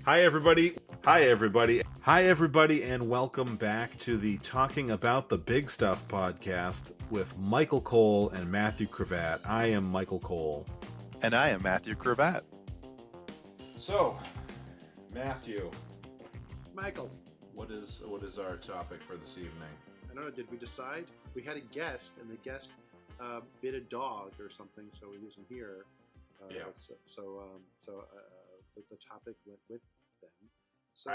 Hi, everybody. Hi, everybody. Hi, everybody, and welcome back to the Talking About the Big Stuff podcast with Michael Cole and Matthew Cravat. I am Michael Cole. And I am Matthew Cravat. So, Matthew, Michael, what is our topic for this evening? I don't know, did we decide? We had a guest, and the guest bit a dog or something, so he isn't here. Yeah. The topic went with them. So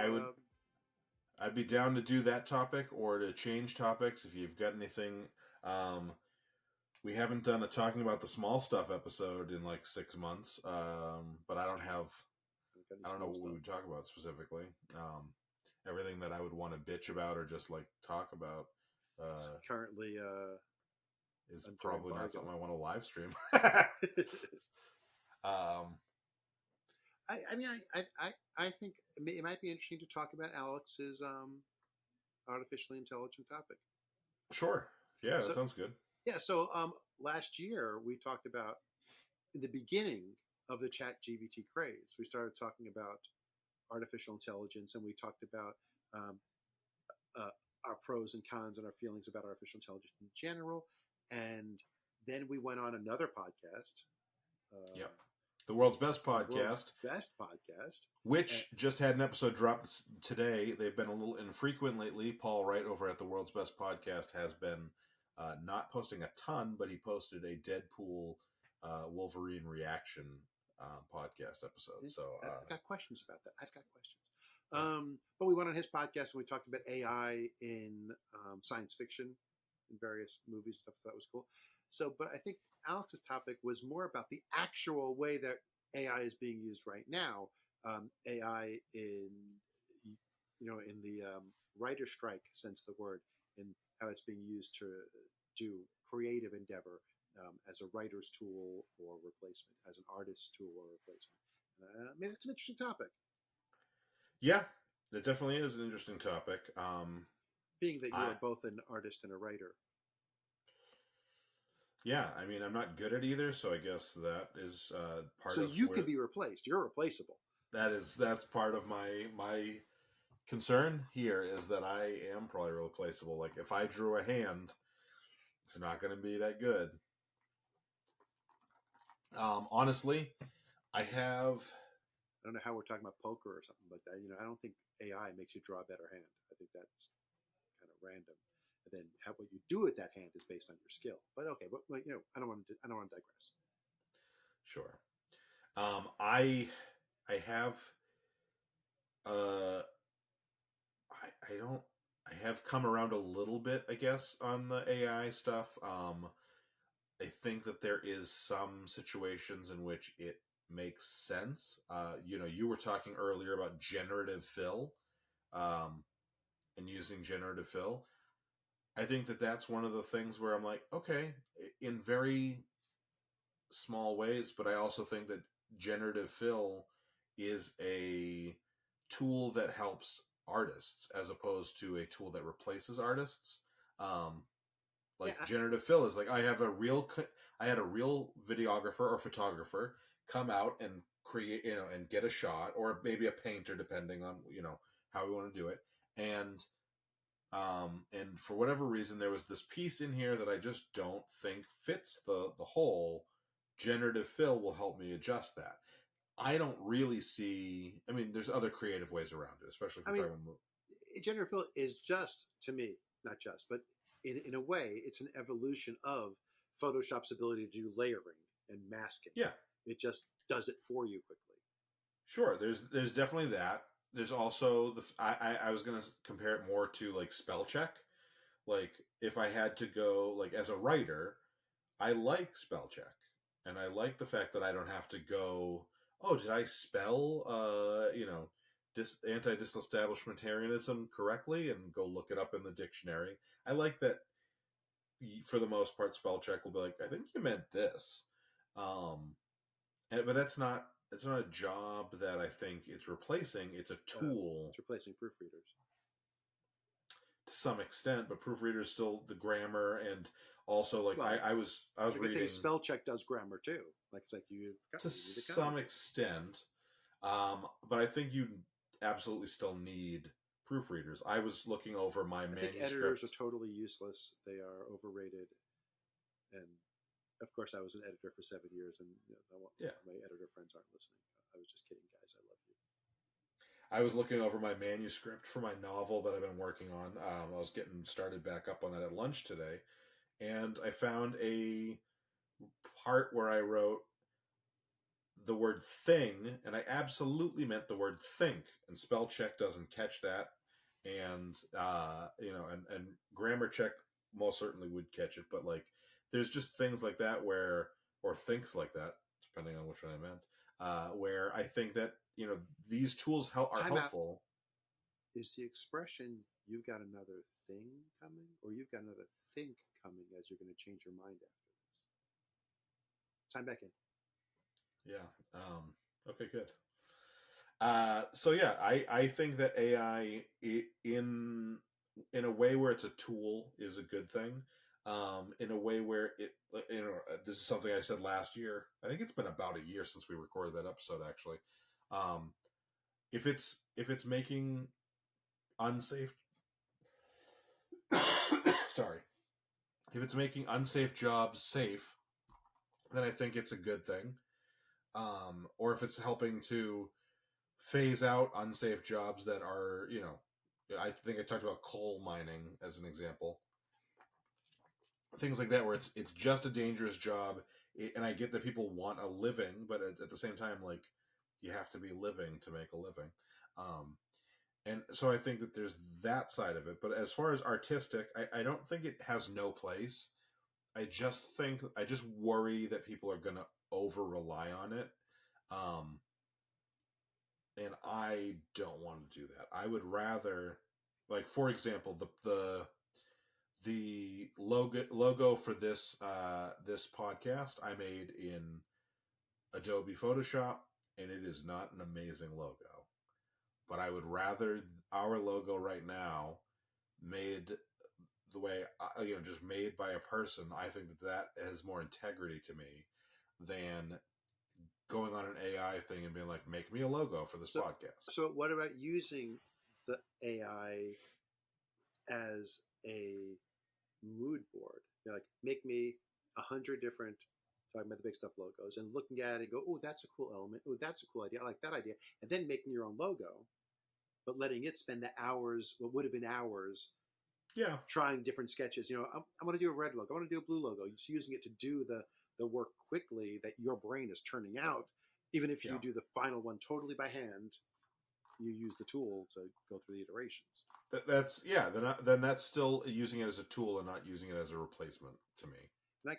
I'd be down to do that topic or to change topics if you've got anything. We haven't done a talking about the small stuff episode in like 6 months, but I don't know what we would talk about specifically. Everything that I would want to bitch about or just like talk about currently is probably not something I want to live stream. I think it might be interesting to talk about Alex's artificially intelligent topic. Sure. Yeah, that sounds good. Yeah. So last year we talked about in the beginning of the ChatGPT craze. We started talking about artificial intelligence, and we talked about our pros and cons and our feelings about artificial intelligence in general. And then we went on another podcast. Yep. The World's Best Podcast. World's Best Podcast. Which just had an episode drop today. They've been a little infrequent lately. Paul Wright over at the World's Best Podcast has been not posting a ton, but he posted a Deadpool Wolverine reaction podcast episode. So I've got questions about that. I've got questions. But we went on his podcast and we talked about AI in science fiction in various movies and stuff. So that was cool. So, but I think Alex's topic was more about the actual way that AI is being used right now. AI in the writer strike sense of the word, and how it's being used to do creative endeavor as a writer's tool or replacement, as an artist's tool or replacement. Maybe it's an interesting topic. Yeah, it definitely is an interesting topic. Being that you're both an artist and a writer. Yeah, I mean, I'm not good at either, so I guess that is part of. So you could be replaced. You're replaceable. That's part of my concern here is that I am probably replaceable. Like if I drew a hand, it's not going to be that good. Honestly, I don't know how we're talking about poker or something like that. I don't think AI makes you draw a better hand. I think that's kind of random. And then what you do with that hand is based on your skill. But okay, but I don't want to digress. Sure. I have I have come around a little bit, I guess, on the AI stuff. I think that there is some situations in which it makes sense. You were talking earlier about generative fill, and using generative fill. I think that that's one of the things where I'm like, okay, in very small ways, but I also think that generative fill is a tool that helps artists as opposed to a tool that replaces artists. Generative fill is like I had a real videographer or photographer come out and create, and get a shot, or maybe a painter, depending on how we want to do it, and for whatever reason there was this piece in here that I just don't think fits the whole. Generative fill will help me adjust that. I don't really see. I mean, there's other creative ways around it, especially if generative fill is just, to me, not just, but in a way, it's an evolution of Photoshop's ability to do layering and masking. Yeah, it just does it for you quickly. Sure, there's definitely that. There's also I was gonna compare it more to like spell check. Like if I had to go like as a writer, I like spell check, and I like the fact that I don't have to go, oh, did I spell anti-disestablishmentarianism correctly, and go look it up in the dictionary. I like that. For the most part, spell check will be like, I think you meant this, but that's not. It's not a job that I think it's replacing. It's a tool. It's replacing proofreaders to some extent, but proofreaders still the grammar, and also like I was reading. Spell check does grammar too. Like it's like you to some extent, but I think absolutely still need proofreaders. I was looking over my I think manuscript. editors are totally useless. They are overrated. And of course, I was an editor for 7 years, and Yeah. my editor friends aren't listening. I was just kidding, guys. I love you. I was looking over my manuscript for my novel that I've been working on. I was getting started back up on that at lunch today, and I found a part where I wrote the word thing, and I absolutely meant the word think, and spell check doesn't catch that, and and grammar check most certainly would catch it, but like there's just things like that where, or thinks like that, depending on which one I meant, where I think that these tools are Time out. helpful. Is the expression "you've got another thing coming" or "you've got another think coming" as you're going to change your mind after this? Time back in. Yeah. Okay, good. So yeah, I think that AI in a way where it's a tool is a good thing. In a way where this is something I said last year. I think it's been about a year since we recorded that episode. Actually, if it's making unsafe, sorry, if it's making unsafe jobs safe, then I think it's a good thing. Or if it's helping to phase out unsafe jobs that are, I think I talked about coal mining as an example. Things like that where it's just a dangerous job, and I get that people want a living, but at the same time, like, you have to be living to make a living. And so I think that there's that side of it. But as far as artistic, I don't think it has no place. I just worry that people are going to over rely on it. And I don't want to do that. I would rather, like, for example, the logo for this this podcast I made in Adobe Photoshop, and it is not an amazing logo. But I would rather our logo right now made the way just made by a person. I think that has more integrity to me than going on an AI thing and being like, make me a logo for this podcast. So what about using the AI as a mood board? Like, make me 100 different, talking about the big stuff logos, and looking at it and go, oh, that's a cool element. Oh, that's a cool idea. I like that idea. And then making your own logo, but letting it spend the hours, what would have been hours, trying different sketches. I'm going to do a red logo. I want to do a blue logo. Just using it to do the work quickly that your brain is turning out. Even if you do the final one totally by hand, you use the tool to go through the iterations. Then that's still using it as a tool and not using it as a replacement to me. And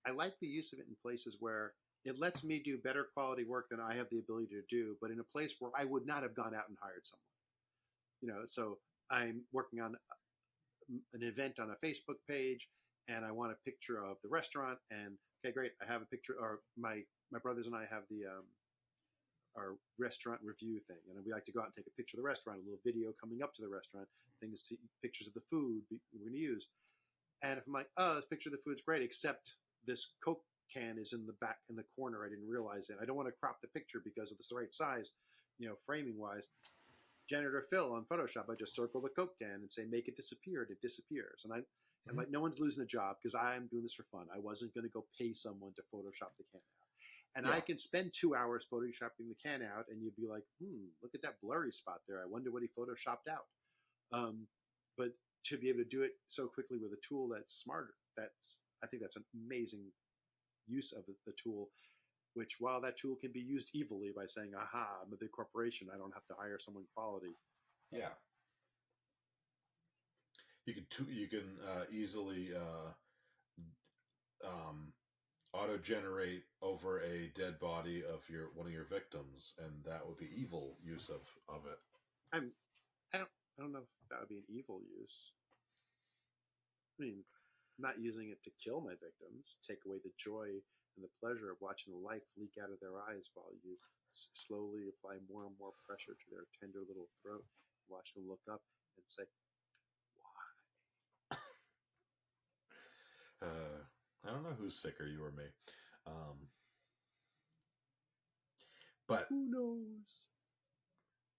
I like the use of it in places where it lets me do better quality work than I have the ability to do, but in a place where I would not have gone out and hired someone. So I'm working on an event on a Facebook page, and I want a picture of the restaurant. And okay, great, I have a picture. Or my brothers and I have our restaurant review thing, and we like to go out and take a picture of the restaurant, a little video coming up to the restaurant, things to pictures of the food we're going to use. And if I'm like, oh, this picture of the food's great, except this Coke can is in the back in the corner, I didn't realize it. I don't want to crop the picture because it's the right size, framing wise. Janitor Phil on Photoshop, I just circle the Coke can and say, make it disappear, and it disappears. And I'm like, no one's losing a job because I'm doing this for fun. I wasn't going to go pay someone to Photoshop the can out. And I can spend 2 hours photoshopping the can out, and you'd be like, look at that blurry spot there. I wonder what he photoshopped out. But to be able to do it so quickly with a tool that's smarter, I think that's an amazing use of the tool, which, while that tool can be used evilly by saying, aha, I'm a big corporation, I don't have to hire someone quality. Yeah. You can easily auto-generate over a dead body of one of your victims, and that would be evil use of it. I don't know if that would be an evil use. I mean, I'm not using it to kill my victims, take away the joy and the pleasure of watching the life leak out of their eyes while you slowly apply more and more pressure to their tender little throat, watch them look up and say, why? I don't know who's sicker, you or me. But who knows?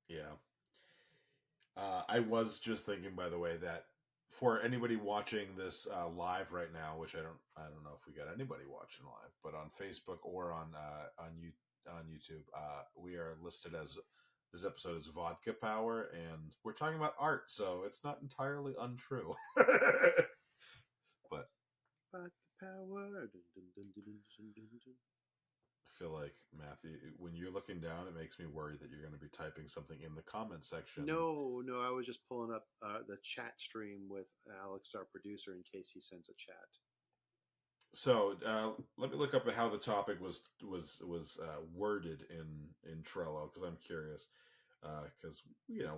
Yeah. I was just thinking, by the way, that for anybody watching this live right now, which I don't know if we got anybody watching live, but on Facebook or on YouTube, we are listed as this episode is Vodka Power, and we're talking about art, so it's not entirely untrue. But Vodka power. Dun, dun, dun, dun, dun, dun, dun, dun. I feel like, Matthew, when you're looking down, it makes me worried that you're going to be typing something in the comment section. No, I was just pulling up the chat stream with Alex, our producer, in case he sends a chat. So let me look up how the topic was worded in Trello, because I'm curious, because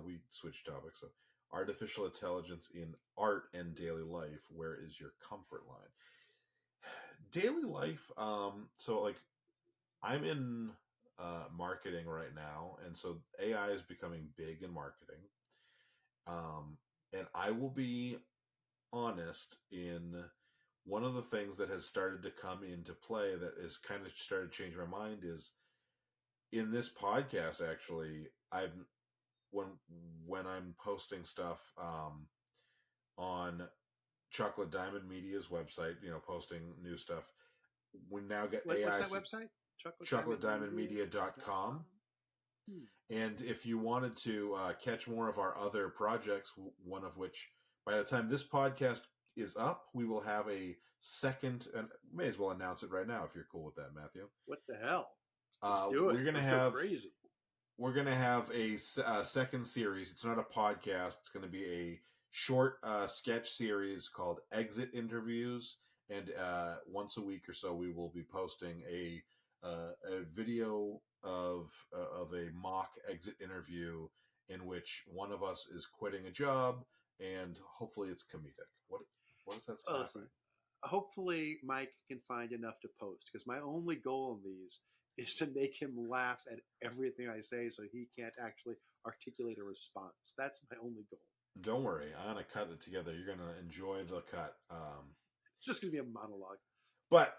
we switched topics. So artificial intelligence in art and daily life, where is your comfort line? Daily life. So like I'm in marketing right now, and so AI is becoming big in marketing. And I will be honest, in one of the things that has started to come into play that has kind of started to change my mind is in this podcast. Actually, I'm when I'm posting stuff on Chocolate Diamond Media's website, posting new stuff, we now get What's AI that website? ChocolateDiamondMedia.com. And if you wanted to catch more of our other projects, one of which, by the time this podcast is up, we will have a second, and may as well announce it right now if you're cool with that, Matthew. What the hell? Let's do it. We're gonna Let's have go crazy. We're gonna have a second series. It's not a podcast. It's gonna be a short sketch series called Exit Interviews, and once a week or so, we will be posting a video of a mock exit interview in which one of us is quitting a job, and hopefully it's comedic. What does that sound like? Hopefully Mike can find enough to post, because my only goal in these is to make him laugh at everything I say so he can't actually articulate a response. That's my only goal. Don't worry, I'm gonna cut it together. You're gonna enjoy the cut. It's just gonna be a monologue. But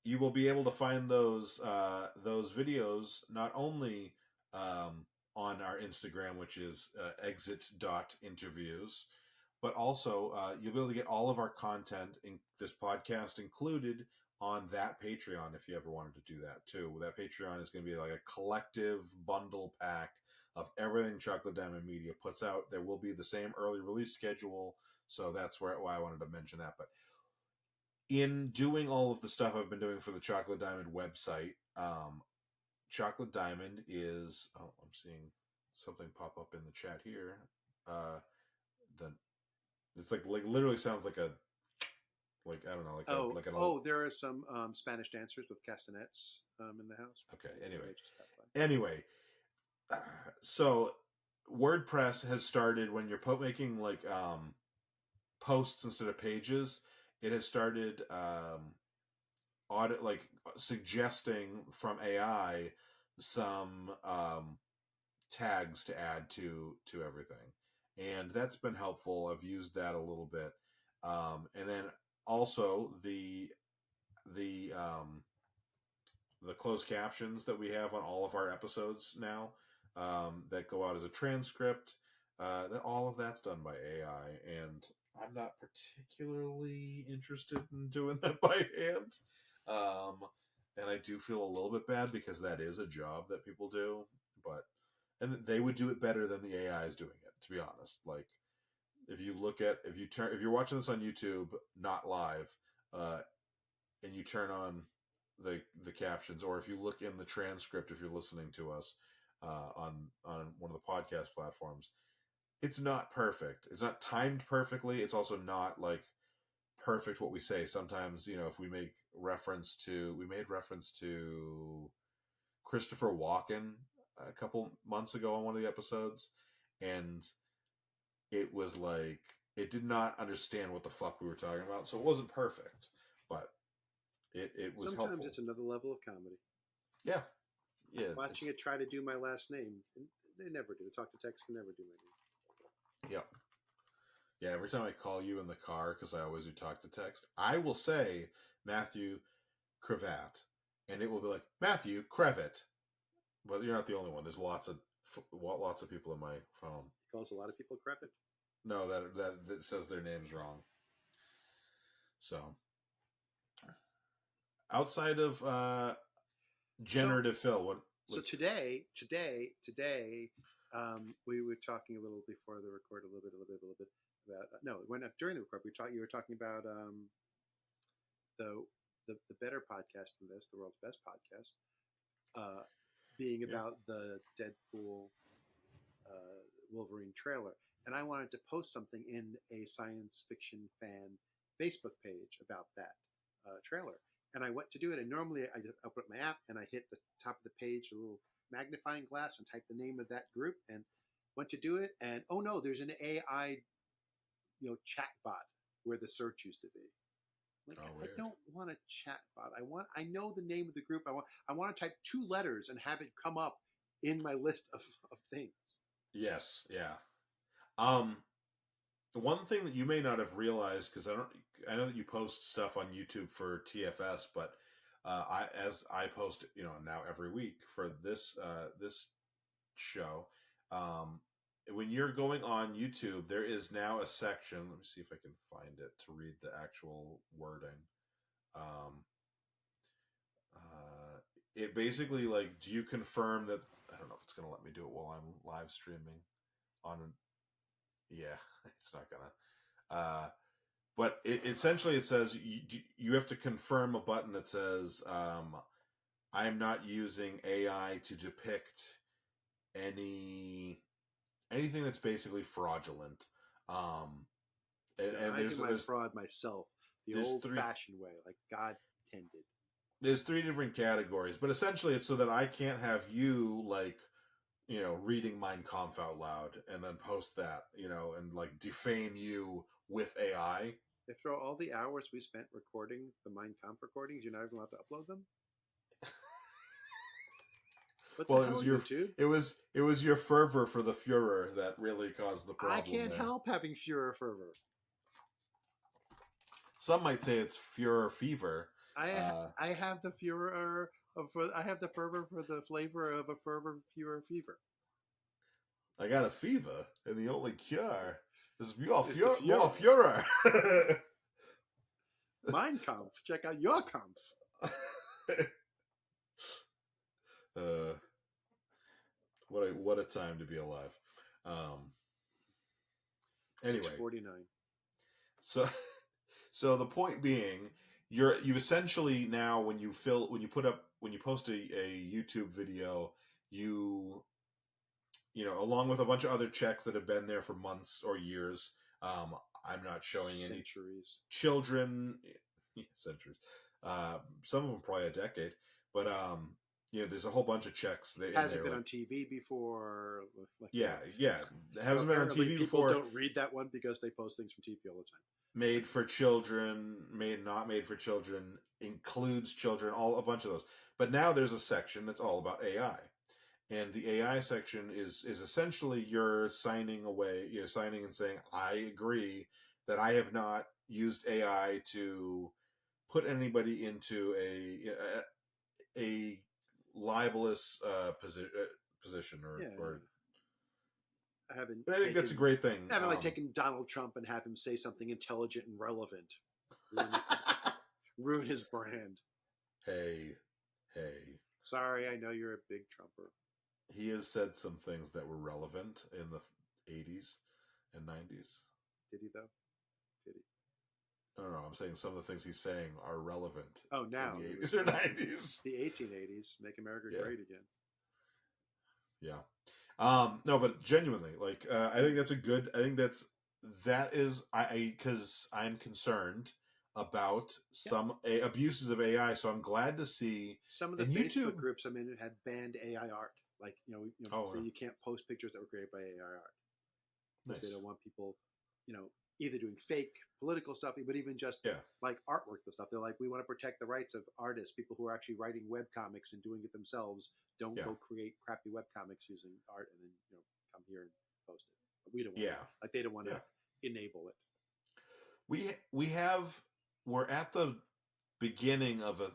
you will be able to find those videos not only on our Instagram, which is exit.interviews, but also you'll be able to get all of our content in this podcast included on that Patreon if you ever wanted to do that too. That Patreon is going to be like a collective bundle pack of everything Chocolate Diamond Media puts out. There will be the same early release schedule, so that's why I wanted to mention that. But in doing all of the stuff I've been doing for the Chocolate Diamond website, Chocolate Diamond is... Oh, I'm seeing something pop up in the chat here. It's like literally sounds like a... Like, I don't know. There are some Spanish dancers with castanets in the house. Okay, anyway. So WordPress has started, when you're making like posts instead of pages, it has started suggesting from AI some tags to add to everything, and that's been helpful. I've used that a little bit, and then also the closed captions that we have on all of our episodes now, that go out as a transcript. That all of that's done by AI, and I'm not particularly interested in doing that by hand. And I do feel a little bit bad because that is a job that people do, and they would do it better than the AI is doing it, to be honest. Like, if you're watching this on YouTube, not live, and you turn on the captions, or if you look in the transcript, if you're listening to us on one of the podcast platforms, it's not perfect. It's not timed perfectly. It's also not like perfect what we say. Sometimes, if we made reference to Christopher Walken a couple months ago on one of the episodes, and it was like it did not understand what the fuck we were talking about, so it wasn't perfect, but it was sometimes helpful. It's another level of comedy. Yeah. Watching it try to do my last name, they never do. The talk to text can never do my name. Yep. Yeah, every time I call you in the car, because I always do talk to text, I will say Matthew Cravat, and it will be like Matthew Crevitt. But you're not the only one. There's lots of lots of people in my phone. He calls a lot of people decrepit. No, that says their name's wrong. So, outside of generative fill, what? So today, we were talking a little before the record, a little bit about. No, we're not during the record. You were talking about the better podcast than this, the world's best podcast, being about the Deadpool Wolverine trailer, and I wanted to post something in a science fiction fan Facebook page about that trailer. And I went to do it, and normally I just open up my app and I hit the top of the page, a little magnifying glass, and type the name of that group, and went to do it. And oh no, there's an AI, chat bot where the search used to be. Like, I don't want a chat bot. I know the name of the group. I want to type 2 letters and have it come up in my list of things. Yes, yeah. The one thing that you may not have realized, because I know that you post stuff on YouTube for TFS, but I post, now every week for this show. When you're going on YouTube, there is now a section. Let me see if I can find it to read the actual wording. It basically, like, do you confirm that? I don't know if it's going to let me do it while I'm live streaming on. Yeah, it's not gonna. But essentially it says you have to confirm a button that says, I am not using AI to depict anything that's basically fraudulent. I do my fraud myself, the old-fashioned way, like God intended. There's 3 different categories, but essentially it's so that I can't have you, like, reading Mein Kampf out loud and then post that, and like defame you with AI. After all the hours we spent recording the Mein Kampf recordings, you're not even allowed to upload them? Well, it was your fervor for the Fuhrer that really caused the problem. I can't help having Fuhrer fervor. Some might say it's Fuhrer fever. I have the Fuhrer. I have the fervor for the flavor of a fervor Fuhrer fever. I got a fever, and the only cure is more Fuhrer. Mein Kampf. Check out your Kampf. What a time to be alive. Anyway, 6:49. So the point being, you essentially now when you post a YouTube video, along with a bunch of other checks that have been there for months or years. I'm not showing any children, centuries. Some of them probably a decade, but there's a whole bunch of checks. Hasn't been on TV before. Yeah. It hasn't been on TV before. People don't read that one because they post things from TV all the time. Made for children, not made for children, includes children, a bunch of those. But now there's a section that's all about AI. And the AI section is essentially you're signing and saying, I agree that I have not used AI to put anybody into a libelous position or I haven't. I think that's a great thing. I haven't taken Donald Trump and have him say something intelligent and relevant, ruin his brand. Hey. Sorry, I know you're a big Trumper. He has said some things that were relevant in the 80s and 90s. Did he, though? Did he? No, I'm saying some of the things he's saying are relevant. Oh, now. In the 80s or 90s. The 1880s. Make America great again. Yeah. No, but genuinely, I think that's because I'm concerned about some abuses of AI, so I'm glad to see some of the Facebook groups I'm in had banned AI art. So you can't post pictures that were created by AI art. Because they don't want people, either doing fake political stuff, but even just like artwork and stuff. They're like, we want to protect the rights of artists, people who are actually writing webcomics and doing it themselves. Don't go create crappy webcomics using art and then, come here and post it. But we don't want they don't want to enable it. We're at the beginning of a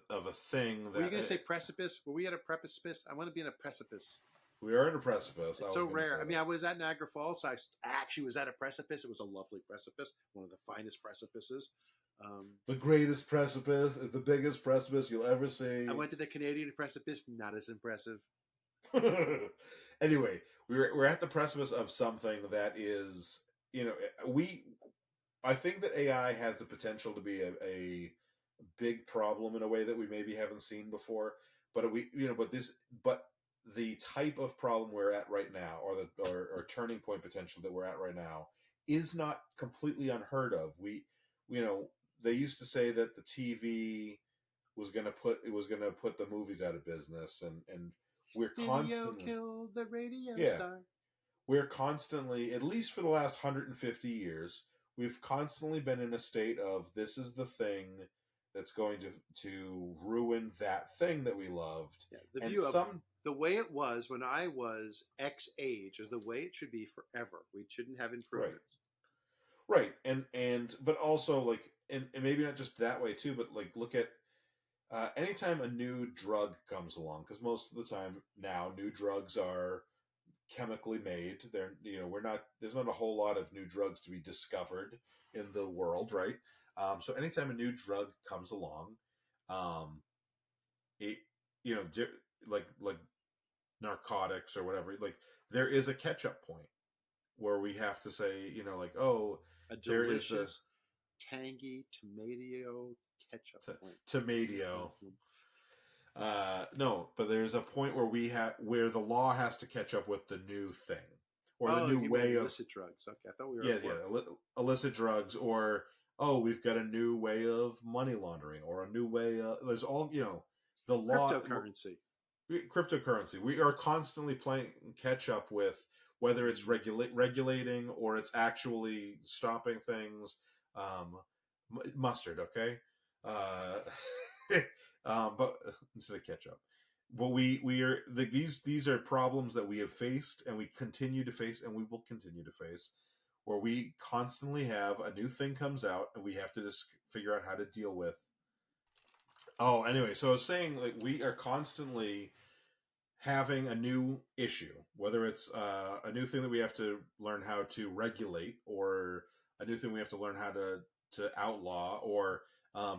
thing that... Were you going to say precipice? Were we at a precipice? I want to be in a precipice. We are in a precipice. It's so rare. I mean, I was at Niagara Falls. I actually was at a precipice. It was a lovely precipice, one of the finest precipices. The greatest precipice, the biggest precipice you'll ever see. I went to the Canadian precipice. Not as impressive. Anyway, we're at the precipice of something that is, I think that AI has the potential to be a big problem in a way that we maybe haven't seen before. But but the type of problem we're at right now, or turning point potential that we're at right now, is not completely unheard of. They used to say that the TV was going to put the movies out of business, and we're constantly killed the radio star. We're constantly, at least for the last 150 years, we've constantly been in a state of this is the thing that's going to ruin that thing that we loved. Yeah, the view of the way it was when I was X age is the way it should be forever. We shouldn't have improvements. Right. And but also like and maybe not just that way too, but like look at anytime a new drug comes along, because most of the time now new drugs are chemically made. There's not a whole lot of new drugs to be discovered in the world, right? So anytime a new drug comes along, like narcotics or whatever, like there is a catch-up point where we have to say, a delicious, tangy tomato ketchup point. Tomato. No, but there's a point where the law has to catch up with the new thing or the new way of illicit drugs. Okay, I thought we were illicit drugs, or we've got a new way of money laundering, or a new way of there's all the law cryptocurrency. We are constantly playing catch up with whether it's regulating or it's actually stopping things. Mustard, okay. But instead of ketchup, but these are problems that we have faced and we continue to face and we will continue to face, where we constantly have a new thing comes out and we have to just figure out how to deal with. Oh, anyway, so I was saying, like, we are constantly having a new issue, whether it's a new thing that we have to learn how to regulate, or a new thing we have to learn how to outlaw, or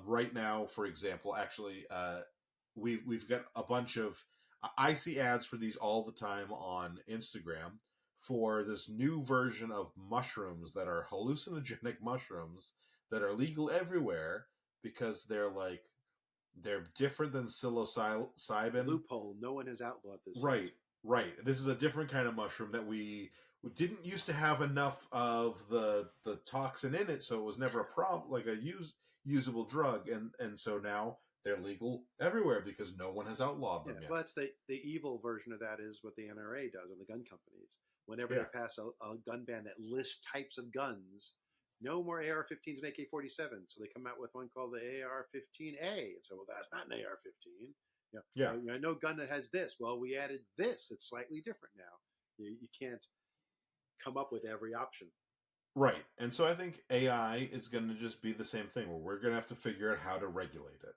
right now, for example, actually, we've got a bunch of. I see ads for these all the time on Instagram for this new version of mushrooms that are hallucinogenic mushrooms that are legal everywhere because they're different than psilocybin. Loophole. No one has outlawed this. Right. This is a different kind of mushroom that we didn't used to have enough of the toxin in it, so it was never a problem, like a usable drug, and so now they're legal everywhere because no one has outlawed them yet. Well, that's the evil version of that is what the NRA does, or the gun companies. Whenever they pass a gun ban that lists types of guns, no more AR-15s and AK-47s. So they come out with one called the AR-15A, and so, well, that's not an AR-15. No gun that has this. Well, we added this. It's slightly different now. You can't come up with every option. Right. And so I think AI is going to just be the same thing, where we're going to have to figure out how to regulate it.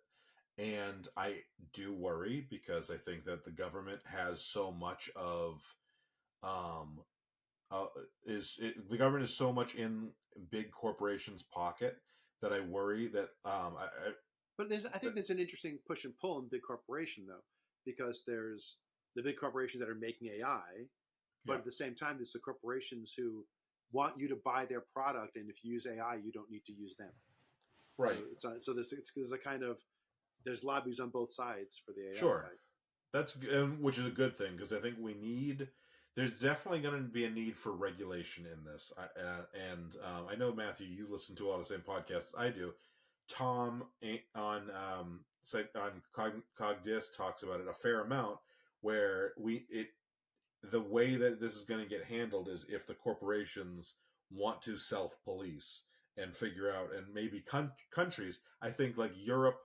And I do worry because I think that the government has so much of, the government is so much in big corporations' pocket that I worry that, But I think there's an interesting push and pull in big corporation though, because there's the big corporations that are making AI, but at the same time, there's the corporations who want you to buy their product, and if you use AI, you don't need to use them. Right. So there's a kind of there's lobbies on both sides for the AI. Sure, that's which is a good thing, because I think there's definitely going to be a need for regulation in this. I know, Matthew, you listen to all the same podcasts I do. Tom on CogDis talks about it a fair amount, where the way that this is going to get handled is if the corporations want to self-police and figure out, and maybe countries, I think like Europe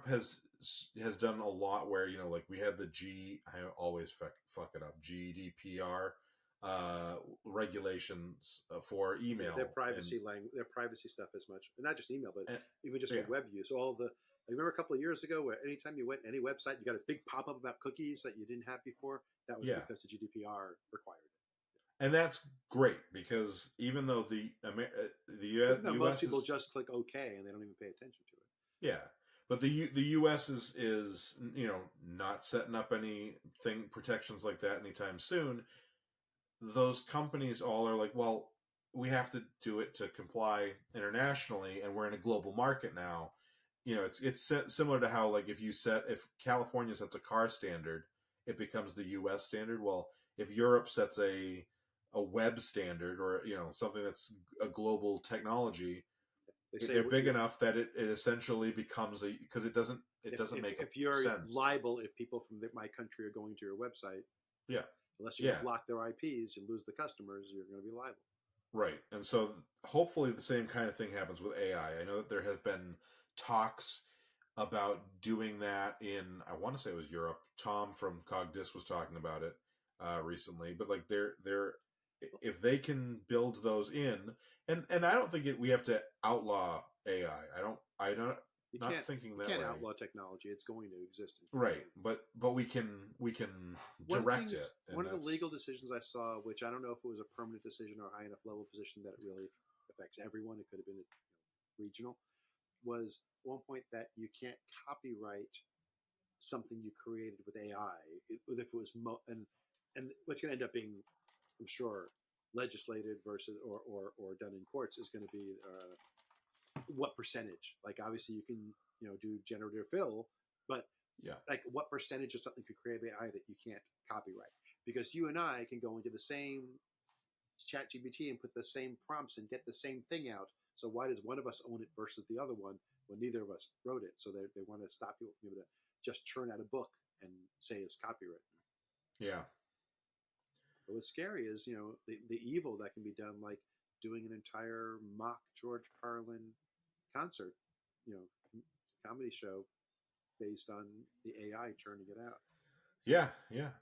has done a lot where, like we had I always fuck it up, GDPR regulations for email. Their privacy their privacy stuff as much, not just email, but even just for web use. All the I remember a couple of years ago where anytime you went any website, you got a big pop up about cookies that you didn't have before. That was Yeah. because the GDPR required it. And that's great because even though the Even though most US people is, just click OK and they don't even pay attention to it. yeah, but the US is not setting up anything protections like that anytime soon. Those companies all are like, well, we have to do it to comply internationally, and we're in a global market now. It's similar to how, like, if California sets a car standard, it becomes the U.S. standard. Well, if Europe sets a web standard, or something that's a global technology, They say they're big enough that it essentially becomes because it doesn't make if you're sense. liable if people from my country are going to your website, Yeah, unless you yeah, block their IPs and lose the customers, you're going to be liable. right. And so hopefully the same kind of thing happens with AI. I know that there has been talks about doing that in, I want to say it was Europe. Tom from CogDis was talking about it recently, but like they're if they can build those in, and I don't think we have to outlaw AI. I don't You not can't, thinking you that can't way. outlaw technology. It's going to exist. Right, but we can direct it. One of the legal decisions I saw, which I don't know if it was a permanent decision or a high enough level position that it really affects everyone, it could have been regional, was at one point that you can't copyright something you created with AI. If it was and what's going to end up being, I'm sure, legislated versus or done in courts is going to be what percentage. Like obviously you can do generative fill, but yeah, like what percentage of something could create AI that you can't copyright? Because you and I can go into the same chat GPT and put the same prompts and get the same thing out. So why does one of us own it versus the other one when neither of us wrote it? So they want to stop you to just churn out a book and say it's copyright. yeah. But what's scary is the evil that can be done, like doing an entire mock George Carlin concert, comedy show based on the AI churning it out. Yeah, yeah.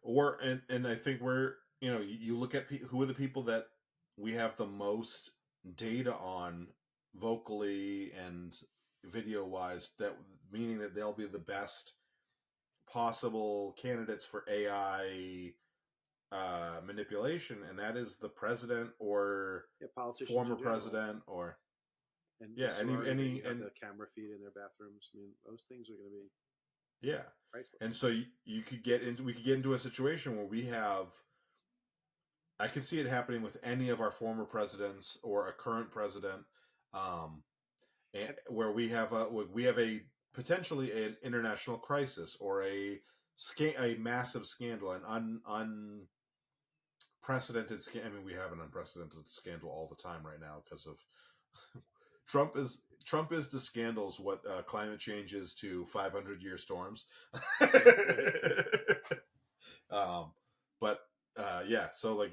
And I think you look at who are the people that we have the most data on vocally and video wise, that meaning that they'll be the best possible candidates for AI manipulation, and that is the president or politicians former president or and yeah, any have the camera feed in their bathrooms. I mean, those things are going to be yeah. priceless. And so we could get into a situation where I can see it happening with any of our former presidents or a current president, where we have a potentially an international crisis or a massive scandal, an unprecedented scandal. I mean, we have an unprecedented scandal all the time right now because of Trump is to scandals what climate change is to 500-year storms. But yeah, so like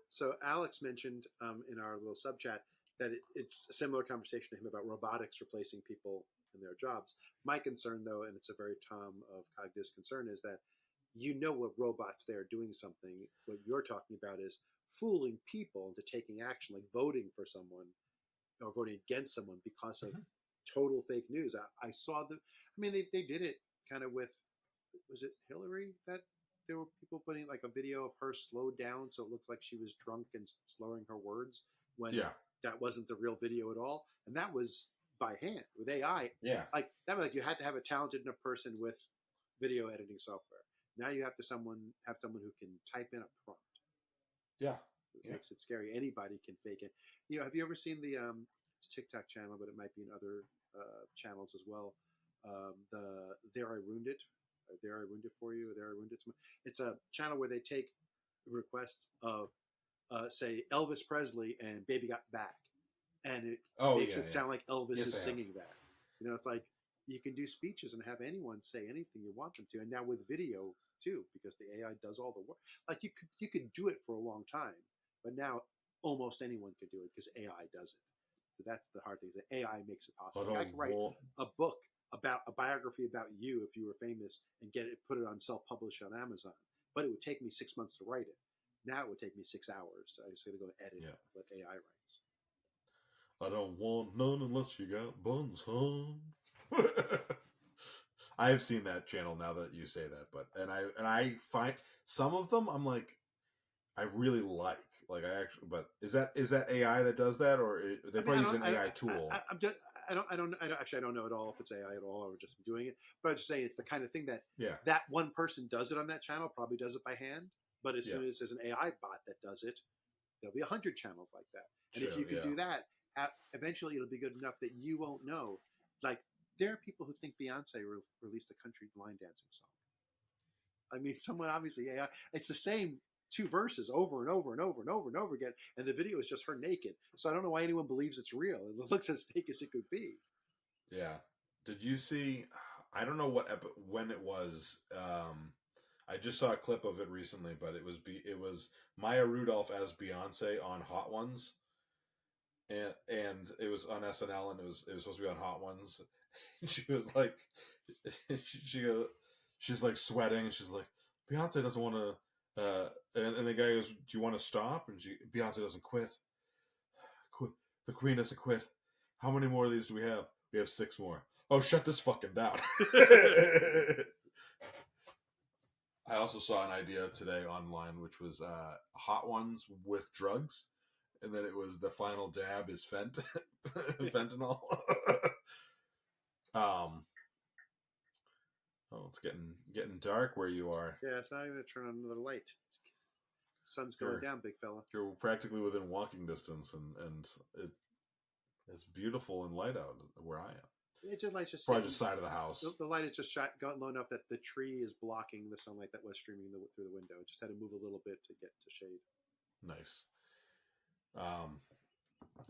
So Alex mentioned in our little sub chat that it's a similar conversation to him about robotics replacing people in their jobs. My concern, though, and it's a very Tom of CogDis concern, is that what robots there doing something. What you're talking about is fooling people into taking action, like voting for someone or voting against someone because of total fake news. I saw they did it kind of with, was it Hillary that there were people putting like a video of her slowed down so it looked like she was drunk and slurring her words when that wasn't the real video at all, and that was by hand with AI. Yeah, like that was like you had to have a talented enough person with video editing software. Now you have someone who can type in a prompt. Yeah, it makes it scary. Anybody can fake it. Have you ever seen the TikTok channel, but it might be in other channels as well? The There I Ruined It. There I Ruined It For You. There I Ruined It. It's a channel where they take requests of, say, Elvis Presley and Baby Got Back, and it makes it sound like Elvis is singing that. It's like you can do speeches and have anyone say anything you want them to, and now with video too, because the AI does all the work. Like you could do it for a long time, but now almost anyone could do it because AI does it. So that's the hard thing. The AI makes it possible. Like I could write a book about a biography about you if you were famous and put it on self-publish on Amazon, but it would take me 6 months to write it. Now it would take me 6 hours. So I just got to go edit what AI writes. I don't want none unless you got buns, hon. I've seen that channel now that you say that, but I find some of them I'm like I really like I actually, but is that AI that does that, or they I mean, probably use an AI tool? I'm just, I don't, actually, I don't know at all if it's AI at all or just doing it. But I just say it's the kind of thing that Yeah, that one person does it on that channel, probably does it by hand. But as yeah, soon as there's an AI bot that does it, there'll be 100 channels like that. And if sure, you can yeah, do that, eventually it'll be good enough that you won't know. Like there are people who think Beyonce released a country line dancing song. I mean, someone obviously AI. It's the same two verses over and over and over and over and over again, and the video is just her naked. So I don't know why anyone believes it's real. It looks as fake as it could be. yeah. Did you see? I don't know when it was. I just saw a clip of it recently, but it was Maya Rudolph as Beyonce on Hot Ones, and it was on SNL, and it was supposed to be on Hot Ones. She was like, she go, she's like sweating, and she's like, Beyonce doesn't want to. And the guy goes, "Do you want to stop?" And Beyonce doesn't quit. Quit. The Queen doesn't quit. How many more of these do we have? We have 6 more. Oh, shut this fucking down. I also saw an idea today online, which was Hot Ones with drugs, and then it was the final dab is fentanyl. um, oh, it's getting dark where you are. Yeah, so I'm going to turn on another light. Sun's going You're down, big fella. you're practically within walking distance, and it's beautiful and light out where I am. It just lights just Probably just side of the house. the light is just got low enough that the tree is blocking the sunlight that was streaming through the window. It just had to move a little bit to get to shade. Nice. Um,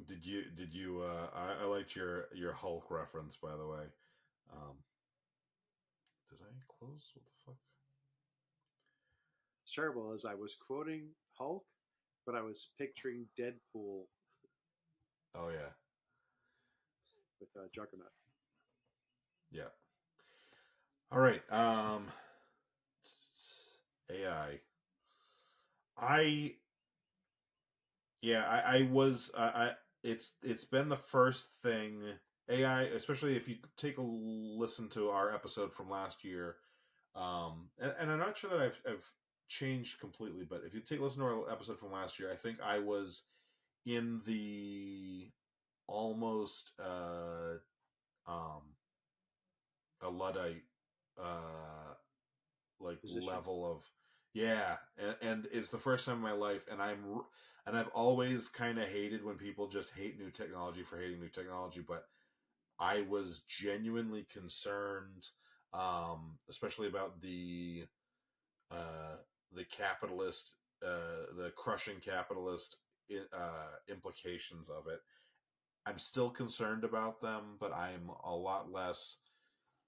did you? I liked your Hulk reference, by the way. Um, did I close? What the fuck? It's terrible as I was quoting Hulk, but I was picturing Deadpool Oh yeah, with Juggernaut. yeah. All right. AI. I yeah. I was. It's been the first thing AI, especially if you take a listen to our episode from last year. And I'm not sure that I've changed completely, but if you take listen to our episode from last year, I think I was in the almost um a Luddite like Position. level of yeah, and it's the first time in my life, and I've always kind of hated when people just hate new technology for hating new technology, but I was genuinely concerned, especially about uh, the capitalist, the crushing capitalist implications of it. I'm still concerned about them, but I'm a lot less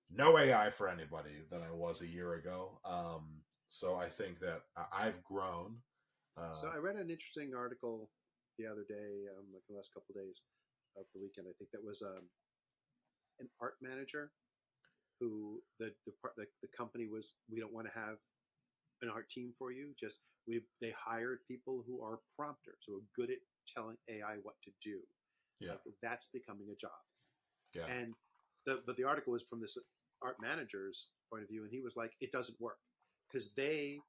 no AI for anybody than I was a year ago. So I think that I've grown. So I read an interesting article the other day, like the last couple of days of the weekend. I think that was an art manager who the company was, we don't want to have an art team for you. Just they hired people who are prompters, who are good at telling AI what to do. Yeah, Like that's becoming a job. yeah, And but the article was from this art manager's point of view, and he was like, it doesn't work because they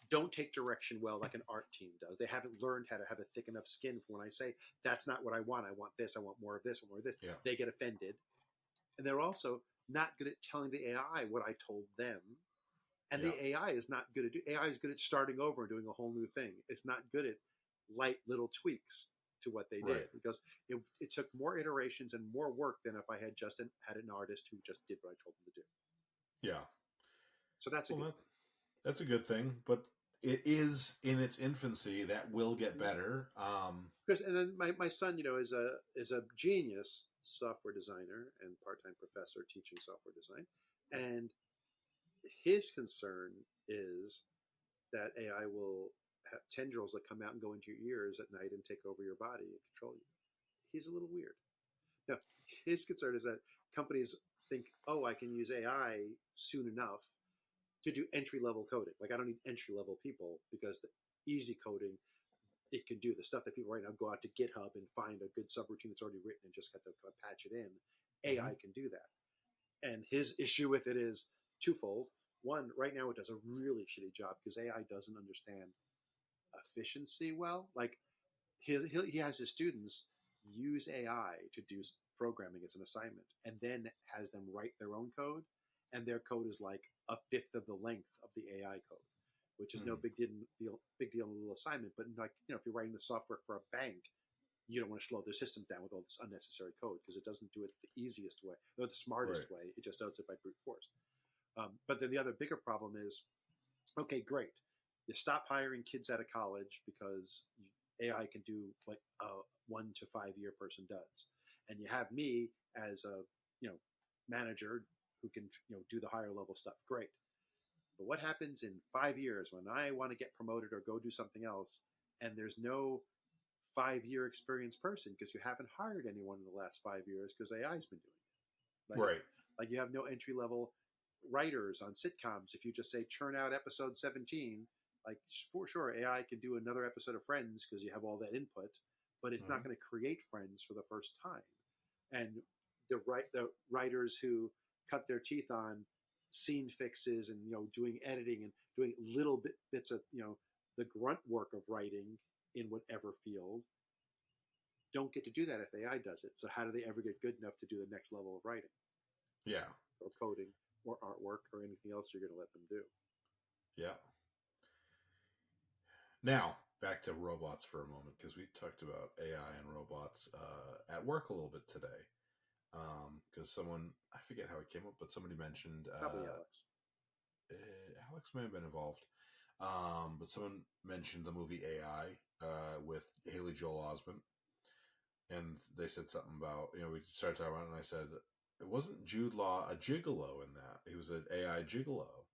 don't take direction well like an art team does. They haven't learned how to have a thick enough skin for when I say that's not what I want. I want this. I want more of this. More of this. yeah, They get offended, and they're also not good at telling the AI what I told them. And yeah, the AI is not good at AI is good at starting over and doing a whole new thing. It's not good at light little tweaks to what they did right, because it took more iterations and more work than if I had just had an artist who just did what I told them to do. yeah. So that's a Well, good that's a good thing, but it is in its infancy. That will get thing. better. Because and then my son, is a genius software designer and part-time professor teaching software design, and his concern is that AI will have tendrils that come out and go into your ears at night and take over your body and control you. He's a little weird. Now, his concern is that companies think, oh, I can use AI soon enough to do entry level coding. Like, I don't need entry level people because the easy coding, it can do the stuff that people right now go out to GitHub and find a good subroutine that's already written and just got to patch it in. Mm-hmm. AI can do that. And his issue with it is twofold. One, right now it does a really shitty job because AI doesn't understand efficiency well. Like he has his students use AI to do programming as an assignment, and then has them write their own code, and their code is like a fifth of the length of the AI code, which is no big deal, big deal in a little assignment. But like if you're writing the software for a bank, you don't want to slow their system down with all this unnecessary code because it doesn't do it the easiest way or the smartest Right. way. It just does it by brute force. But then the other bigger problem is, okay, great. You stop hiring kids out of college because AI can do what a 1 to 5 year person does, and you have me as a manager who can do the higher level stuff. Great. But what happens in 5 years when I want to get promoted or go do something else, and there's no 5 year experienced person because you haven't hired anyone in the last 5 years because AI's been doing it. Right. Like you have no entry level writers on sitcoms. If you just say churn out episode 17, like for sure AI can do another episode of Friends because you have all that input, but it's not going to create Friends for the first time. And the writers who cut their teeth on scene fixes and doing editing and doing little bits of the grunt work of writing in whatever field don't get to do that if AI does it. So how do they ever get good enough to do the next level of writing? Yeah. Or coding or artwork or anything else you're going to let them do. Yeah. Now, back to robots for a moment, because we talked about AI and robots at work a little bit today. Because someone, I forget how it came up, but somebody mentioned... Probably Alex. Alex may have been involved. But someone mentioned the movie AI with Haley Joel Osment. And they said something about, we started talking about it, and I said, it wasn't Jude Law a gigolo in that. He was an AI gigolo.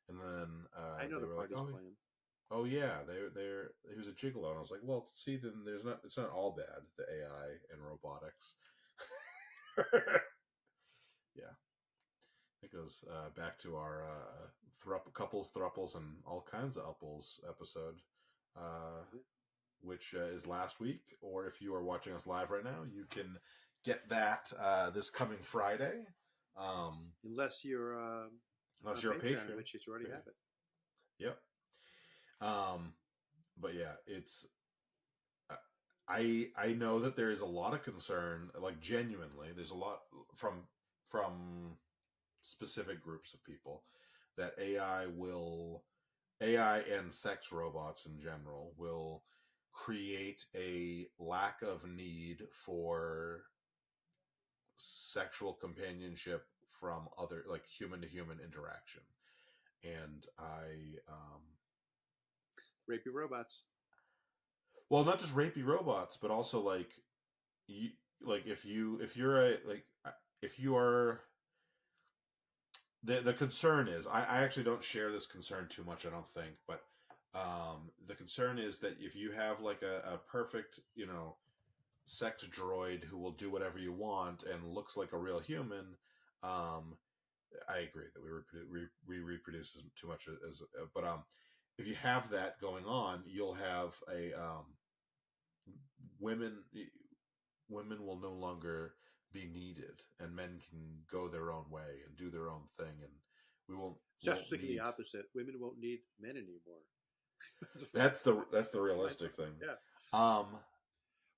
And then I know they the were like, party's playing. oh yeah, he was a gigolo. And I was like, well, see, then it's not all bad, the AI and robotics. Yeah. It goes back to our couples, thruples, and all kinds of upples episode, which is last week. Or if you are watching us live right now, you can get that this coming Friday. Unless you're a Patreon, which you already have it. Yep. But yeah, it's. I know that there is a lot of concern, like genuinely, there's a lot from specific groups of people that AI and sex robots in general will create a lack of need for sexual companionship from other, like human to human interaction. And rapey robots. Well, not just rapey robots, but also like if you are the concern is I actually don't share this concern too much, I don't think, but the concern is that if you have like a perfect sex droid who will do whatever you want and looks like a real human, I agree that we reproduce too much but if you have that going on, you'll have a women will no longer be needed, and men can go their own way and do their own thing, and we won't. It's actually the opposite. Women won't need men anymore. That's the realistic thing. Yeah. Well,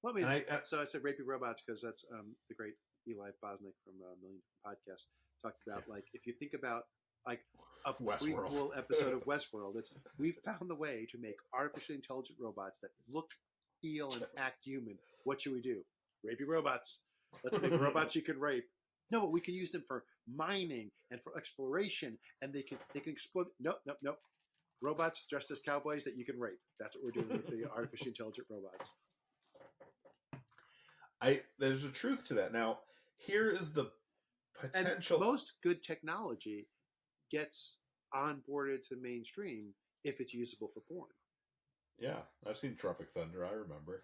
I mean, so I said rapey robots because that's the great Eli Bosnick from A Million Different Podcasts talked about. Yeah. Like if you think about like a prequel episode of Westworld, we've found the way to make artificially intelligent robots that look, feel, and act human. What should we do? Rapey robots. Let's make robots you can rape. No, we can use them for mining and for exploration, and they can explore. Nope. Robots dressed as cowboys that you can rape. That's what we're doing with the artificially intelligent robots. There's a truth to that. Now, here is the potential. And most good technology gets onboarded to mainstream if it's usable for porn. Yeah, I've seen Tropic Thunder. I remember.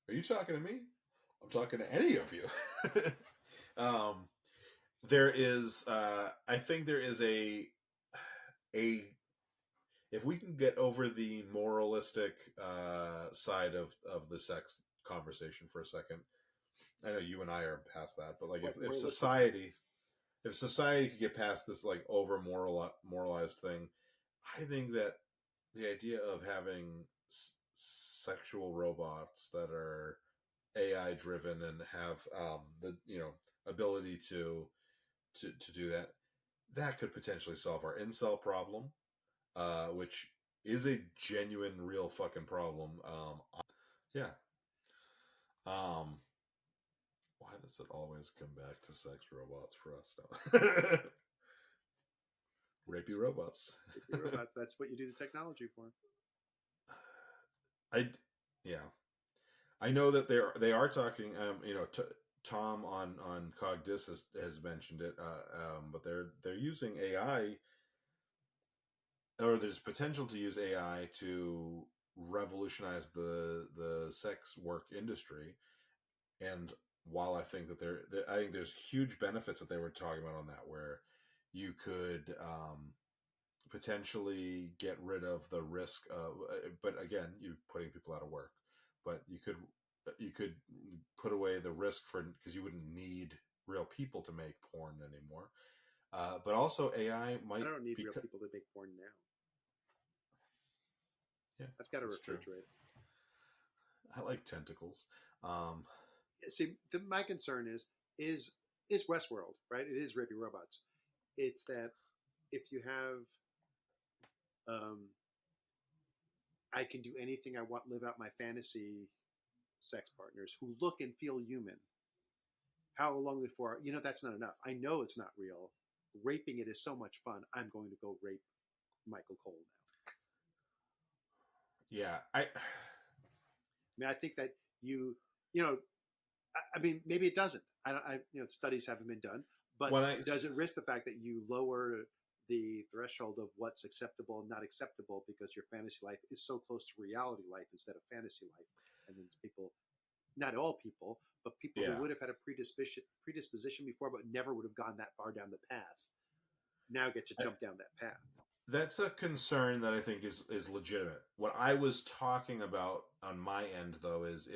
Are you talking to me? I'm talking to any of you. There is, I think there is a. If we can get over the moralistic side of the sex conversation for a second, I know you and I are past that, but like if society, if society could get past this like over moralized thing, I think that the idea of having sexual robots that are AI driven and have the ability to do that, that could potentially solve our incel problem, which is a genuine, real fucking problem. Yeah. Why does it always come back to sex robots for us now? Rapey robots. Rapey robots. That's what you do the technology for. Yeah. I know that they are talking. Tom on Cogdis has mentioned it, but they're using AI, or there's potential to use AI to revolutionize the sex work industry. And while I think that I think there's huge benefits that they were talking about on that, where you could potentially get rid of the risk of, but again, you're putting people out of work. But you could put away the risk because you wouldn't need real people to make porn anymore. But also AI might. I don't need real people to make porn now. Yeah, I've got a refrigerator. True. I like tentacles. See, my concern is Westworld, right? It is rapey robots. It's that if you have, I can do anything I want, live out my fantasy sex partners who look and feel human. How long before, that's not enough. I know it's not real. Raping it is so much fun. I'm going to go rape Michael Cole now. Yeah. I mean, I think that I mean, maybe it doesn't. Studies haven't been done, but does it risk the fact that you lower the threshold of what's acceptable and not acceptable because your fantasy life is so close to reality life instead of fantasy life? And then people, not all people, but people who would have had a predisposition before, but never would have gone that far down the path, now get to jump down that path. That's a concern that I think is legitimate. What I was talking about on my end, though, is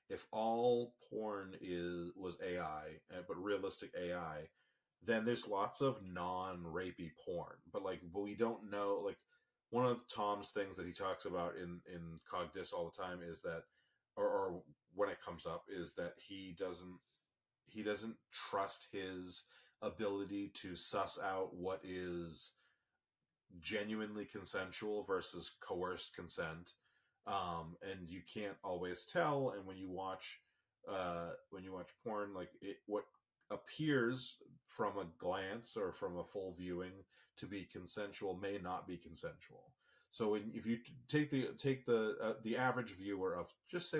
if all porn was AI, but realistic AI, then there's lots of non-rapey porn. But we don't know. Like, one of Tom's things that he talks about in Cogdis all the time is that, or when it comes up, is that he doesn't trust his ability to suss out what is genuinely consensual versus coerced consent, and you can't always tell. And when you watch porn, what appears from a glance or from a full viewing to be consensual may not be consensual. So if you take the average viewer of, just say,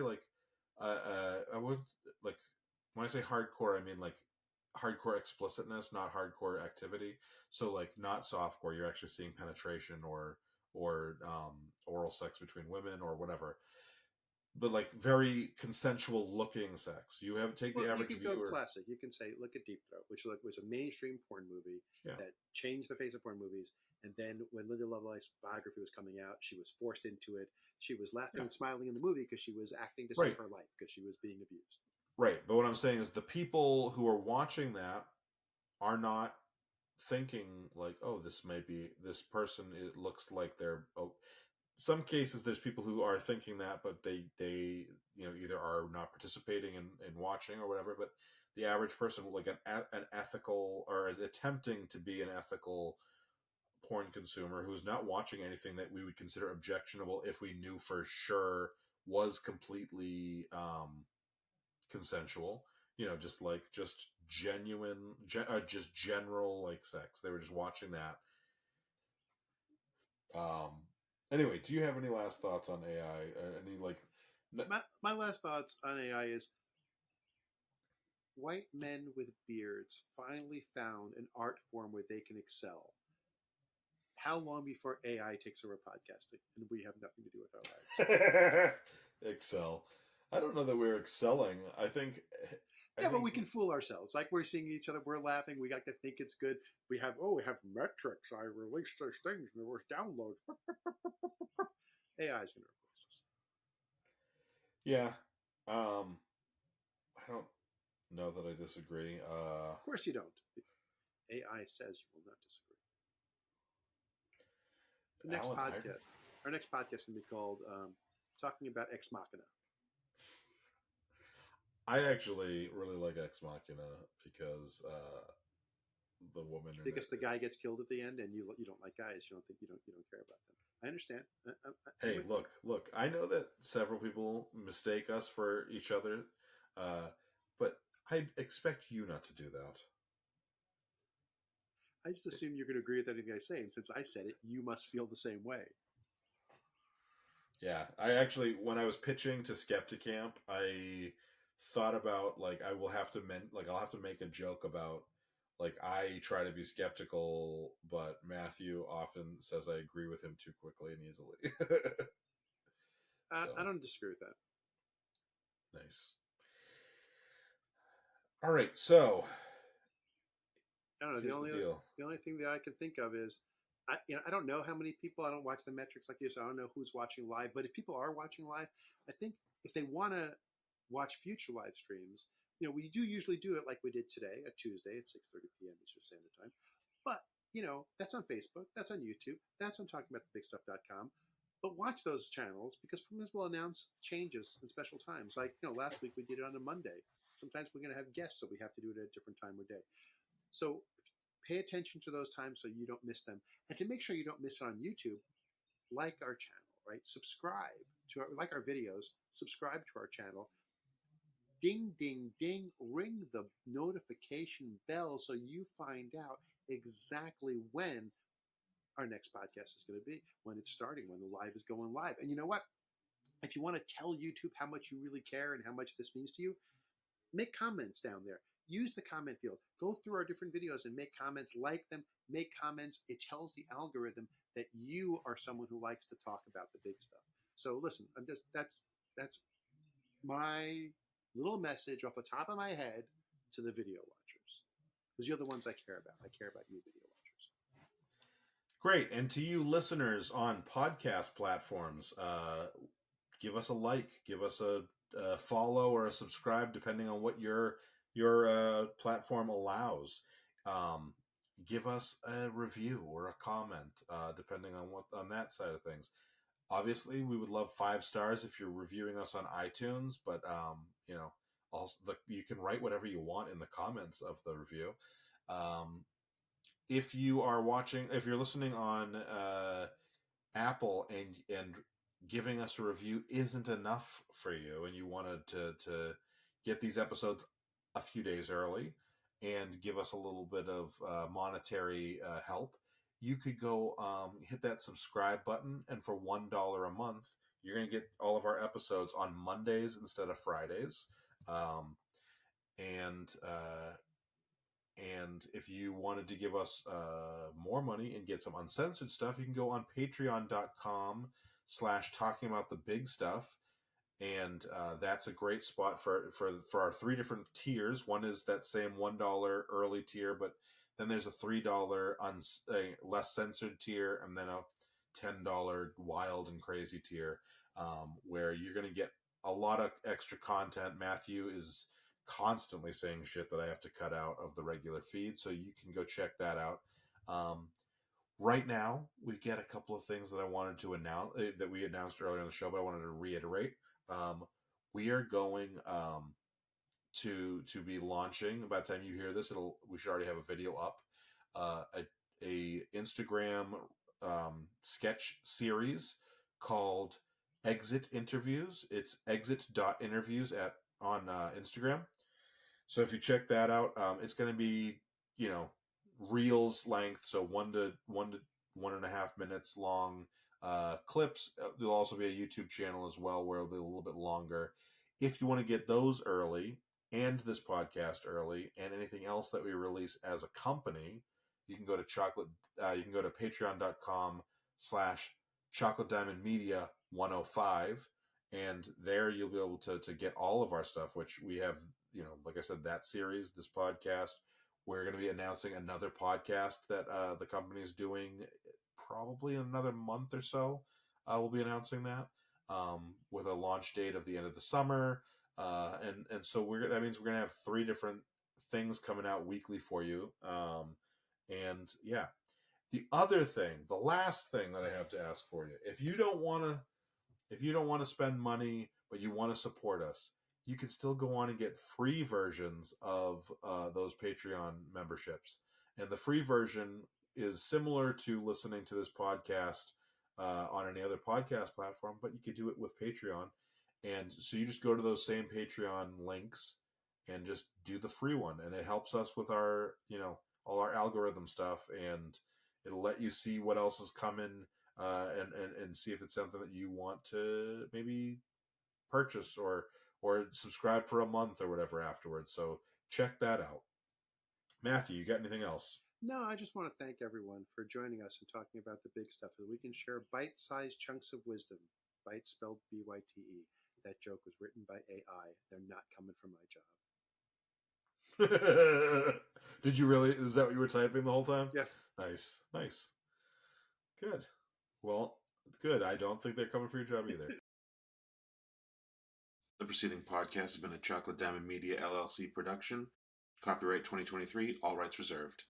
I would, when I say hardcore, I mean hardcore explicitness, not hardcore activity. So not softcore, you're actually seeing penetration or oral sex between women or whatever, but very consensual looking sex. You take the average viewer. You can go classic. You can say, look at Deep Throat, which was a mainstream porn movie that changed the face of porn movies. And then when Linda Lovelace's biography was coming out, she was forced into it. She was laughing and smiling in the movie because she was acting to save her life because she was being abused. Right. But what I'm saying is the people who are watching that are not thinking this person, it looks like they're, some cases there's people who are thinking that, but they either are not participating in watching or whatever. But the average person, like an ethical, or attempting to be an ethical porn consumer, who's not watching anything that we would consider objectionable if we knew for sure was completely consensual, just genuine, just general sex. They were just watching that. Anyway, do you have any last thoughts on AI? My last thoughts on AI is white men with beards finally found an art form where they can excel. How long before AI takes over podcasting and we have nothing to do with our lives? Excel. I don't know that we're excelling. I think but we can fool ourselves. We're seeing each other, we're laughing, we got to think it's good. We have metrics. I released those things and there was downloads. AI is going to replace us. Yeah. I don't know that I disagree. Of course you don't. AI says you will not disagree. The next Alan, podcast, our next podcast, can be called "Talking About Ex Machina." I actually really like Ex Machina because the woman in Because it the guy is... gets killed at the end, and you don't like guys. You don't care about them. I understand. I'm Hey, with you. look! I know that several people mistake us for each other, but I expect you not to do that. I just assume you're going to agree with anything I say, and since I said it, you must feel the same way. Yeah, I actually, when I was pitching to Skepticamp, I thought about like I will have to I'll have to make a joke about like I try to be skeptical, but Matthew often says I agree with him too quickly and easily. I So don't disagree with that. nice. All right, so I don't know. here's the deal. The only thing that I can think of is, I don't know how many people. I don't watch the metrics like you, so I don't know who's watching live. But if people are watching live, I think if they want to watch future live streams, we do usually do it like we did today, a Tuesday at 6:30 p.m. Eastern Standard Time. But that's on Facebook, that's on YouTube, that's on talkingaboutthebigstuff.com. But watch those channels because sometimes we'll announce changes and special times. Like last week we did it on a Monday. Sometimes we're going to have guests, so we have to do it at a different time or day. So pay attention to those times so you don't miss them. And to make sure you don't miss it on YouTube, like our channel, right? Subscribe to like our videos, subscribe to our channel. Ding, ding, ding, ring the notification bell so you find out exactly when our next podcast is going to be, when it's starting, when the live is going live. And you know what? If you want to tell YouTube how much you really care and how much this means to you, make comments down there. Use the comment field. Go through our different videos and make comments, like them, make comments. It tells the algorithm that you are someone who likes to talk about the big stuff. So listen, that's my little message off the top of my head to the video watchers. Because you're the ones I care about. I care about you, video watchers. Great, and to you listeners on podcast platforms, give us a like, give us a follow or a subscribe, depending on what your platform allows. Give us a review or a comment, depending on what on that side of things. Obviously, we would love 5 stars if you're reviewing us on iTunes, but also you can write whatever you want in the comments of the review. If you're listening on Apple and giving us a review isn't enough for you, and you wanted to get these episodes a few days early and give us a little bit of monetary help, you could go hit that subscribe button, and for $1 a month, you're going to get all of our episodes on Mondays instead of Fridays. And if you wanted to give us more money and get some uncensored stuff, you can go on patreon.com/talking about the big stuff. And that's a great spot for our 3 different tiers. One is that same $1 early tier, but then there's a $3 less censored tier, and then a $10 wild and crazy tier, where you're going to get a lot of extra content. Matthew is constantly saying shit that I have to cut out of the regular feed, so you can go check that out. Right now, we get a couple of things that I wanted to announce that we announced earlier in the show, but I wanted to reiterate. We are going to be launching. By the time you hear this, we should already have a video up. A Instagram sketch series called Exit Interviews. It's exit.interviews on Instagram. So if you check that out, it's going to be reels length, so 1 to 1.5 minutes long clips. There'll also be a YouTube channel as well where it'll be a little bit longer. If you want to get those early and this podcast early and anything else that we release as a company, you can go to patreon.com/Chocolate Diamond Media 105, and there you'll be able to get all of our stuff, which we have, like I said, that series, this podcast. We're going to be announcing another podcast that the company is doing probably in another month or so. We'll be announcing that with a launch date of the end of the summer. And so that means we're going to have 3 different things coming out weekly for you. And yeah, the other thing, the last thing that I have to ask for you, if you don't want to spend money, but you want to support us, you can still go on and get free versions of those Patreon memberships. And the free version is similar to listening to this podcast on any other podcast platform, but you could do it with Patreon. And so you just go to those same Patreon links and just do the free one. And it helps us with our, all our algorithm stuff. And it'll let you see what else is coming and see if it's something that you want to maybe purchase or subscribe for a month or whatever afterwards. So check that out. Matthew, you got anything else? No, I just want to thank everyone for joining us and talking about the big stuff so that we can share bite-sized chunks of wisdom. Bite spelled B-Y-T-E. That joke was written by AI. They're not coming from my job. Did you really? Is that what you were typing the whole time? Yeah. Nice. Good. Well, good. I don't think they're coming for your job either. The preceding podcast has been a Chocolate Diamond Media LLC production. Copyright 2023, all rights reserved.